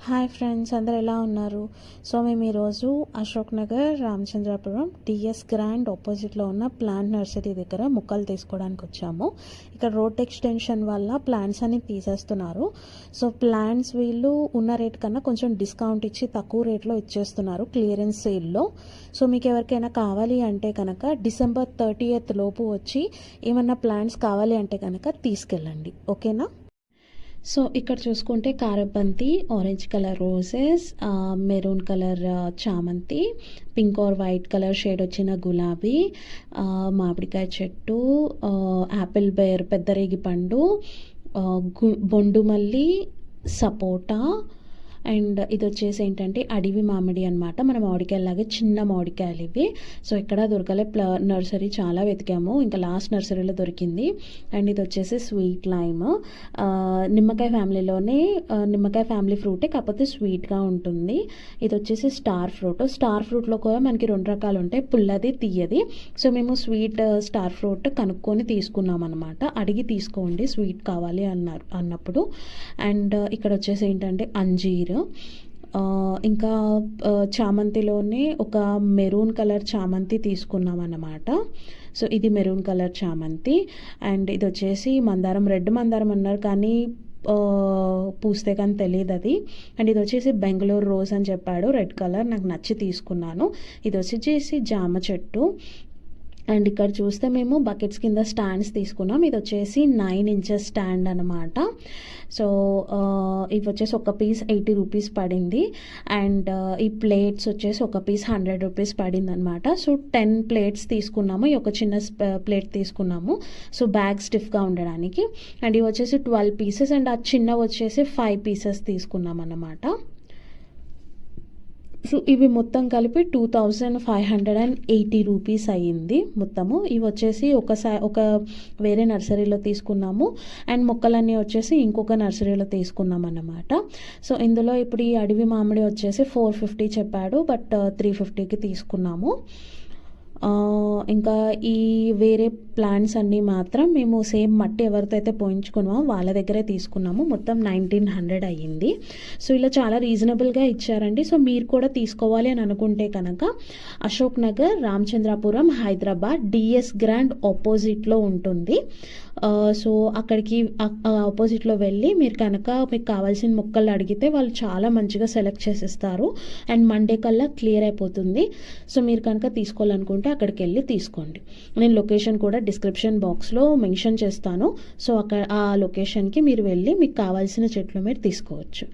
Hi friends, అందరు ఎలా ఉన్నారు? సో మేము ఈరోజు అశోక్ నగర్ రామచంద్రాపురం డిఎస్ గ్రాండ్ ఆపోజిట్లో ఉన్న ప్లాంట్ నర్సరీ దగ్గర మొక్కలు తీసుకోవడానికి వచ్చాము. ఇక్కడ రోడ్ ఎక్స్టెన్షన్ వల్ల ప్లాంట్స్ అన్ని తీసేస్తున్నారు. సో ప్లాంట్స్ వీళ్ళు ఉన్న రేట్ కన్నా కొంచెం డిస్కౌంట్ ఇచ్చి తక్కువ రేట్లో ఇచ్చేస్తున్నారు క్లియరెన్స్ సేల్లో. సో మీకు ఎవరికైనా కావాలి అంటే కనుక December 30th లోపు వచ్చి ఏమన్నా ప్లాంట్స్ కావాలి అంటే కనుక తీసుకెళ్ళండి, ఓకేనా? సో ఇక్కడ చూసుకుంటే కారబంతి, orange colour roses, maroon colour చామంతి, pink or white colour shade వచ్చిన గులాబీ, మామిడికాయ చెట్టు, యాపిల్ బేర్ పెద్ద రేగి పండు, బొండుమల్లి, సపోటా, అండ్ ఇది వచ్చేసి ఏంటంటే అడవి మామిడి అనమాట. మన మామిడికాయలాగే చిన్న మామిడికాయలు ఇవి. సో ఇక్కడ దొరకలే, నర్సరీ చాలా వెతికాము, ఇంకా లాస్ట్ నర్సరీలో దొరికింది. అండ్ ఇది వచ్చేసి స్వీట్ లైమ్, నిమ్మకాయ ఫ్యామిలీలోనే నిమ్మకాయ ఫ్యామిలీ ఫ్రూటే, కాకపోతే స్వీట్గా ఉంటుంది. ఇది వచ్చేసి స్టార్ ఫ్రూట్. స్టార్ ఫ్రూట్లో కూడా మనకి 2 రకాలు ఉంటాయి, పుల్లది, తీయది. సో మేము స్వీట్ స్టార్ ఫ్రూట్ కనుక్కొని తీసుకున్నాం అనమాట. అడిగి తీసుకోండి స్వీట్ కావాలి అన్నప్పుడు. అండ్ ఇక్కడ వచ్చేసి ఏంటంటే అంజీర్, ఇంకా చామంతిలోనే ఒక మెరూన్ కలర్ చామంతి తీసుకున్నాం అన్నమాట. సో ఇది మెరూన్ కలర్ చామంతి. అండ్ ఇది వచ్చేసి మందారం, రెడ్ మందారం అన్నారు కానీ పూస్తే కానీ తెలియదు అది. అండ్ ఇది వచ్చేసి బెంగళూరు రోజ్ అని చెప్పాడు, రెడ్ కలర్, నాకు నచ్చి తీసుకున్నాను. ఇది వచ్చేసి జామ చెట్టు. అండ్ ఇక్కడ చూస్తే మేము బకెట్స్ కింద స్టాండ్స్ తీసుకున్నాం. ఇది వచ్చేసి 9 inches స్టాండ్ అనమాట. సో ఇవి వచ్చేసి ఒక పీస్ 80 రూపీస్ పడింది. అండ్ ఈ ప్లేట్స్ వచ్చేసి ఒక పీస్ 100 రూపీస్ పడింది అనమాట. సో 10 ప్లేట్స్ తీసుకున్నాము, ఈ ఒక చిన్న ప్లేట్ తీసుకున్నాము, సో బ్యాగ్ స్టిఫ్గా ఉండడానికి. అండ్ ఇవి వచ్చేసి 12 pieces, అండ్ ఆ చిన్న వచ్చేసి 5 pieces తీసుకున్నాం అన్నమాట. సో ఇవి మొత్తం కలిపి 2580 రూపీస్ అయ్యింది మొత్తము. ఇవి వచ్చేసి ఒక వేరే నర్సరీలో తీసుకున్నాము, అండ్ మొక్కలన్నీ వచ్చేసి ఇంకొక నర్సరీలో తీసుకున్నాం అన్నమాట. సో ఇందులో ఇప్పుడు ఈ అడవి మామిడి వచ్చేసి 450 చెప్పాడు, బట్ 350కి తీసుకున్నాము. ఇంకా ఈ వేరే ప్లాంట్స్ అన్నీ మాత్రం మేము సేమ్ మట్టి ఎవరితో అయితే పోయించుకున్నామో వాళ్ళ దగ్గరే తీసుకున్నాము. మొత్తం 1900 అయ్యింది. సో ఇలా చాలా రీజనబుల్గా ఇచ్చారండి. సో మీరు కూడా తీసుకోవాలి అని అనుకుంటే కనుక అశోక్ నగర్ రామచంద్రాపురం హైదరాబాద్ డిఎస్ గ్రాండ్ ఆపోజిట్లో ఉంటుంది. సో అక్కడికి ఆపోజిట్లో వెళ్ళి మీరు కనుక మీకు కావాల్సిన మొక్కలు అడిగితే వాళ్ళు చాలా మంచిగా సెలెక్ట్ చేసిస్తారు. అండ్ మండే కల్లా క్లియర్ అయిపోతుంది. సో మీరు కనుక తీసుకోవాలనుకుంటే అక్కడికి వెళ్ళి తీసుకోండి. నేను లొకేషన్ కూడా డిస్క్రిప్షన్ బాక్స్లో మెన్షన్ చేస్తాను. సో అక్కడ ఆ లొకేషన్కి మీరు వెళ్ళి మీకు కావాల్సిన చెట్లు మీరు తీసుకోవచ్చు.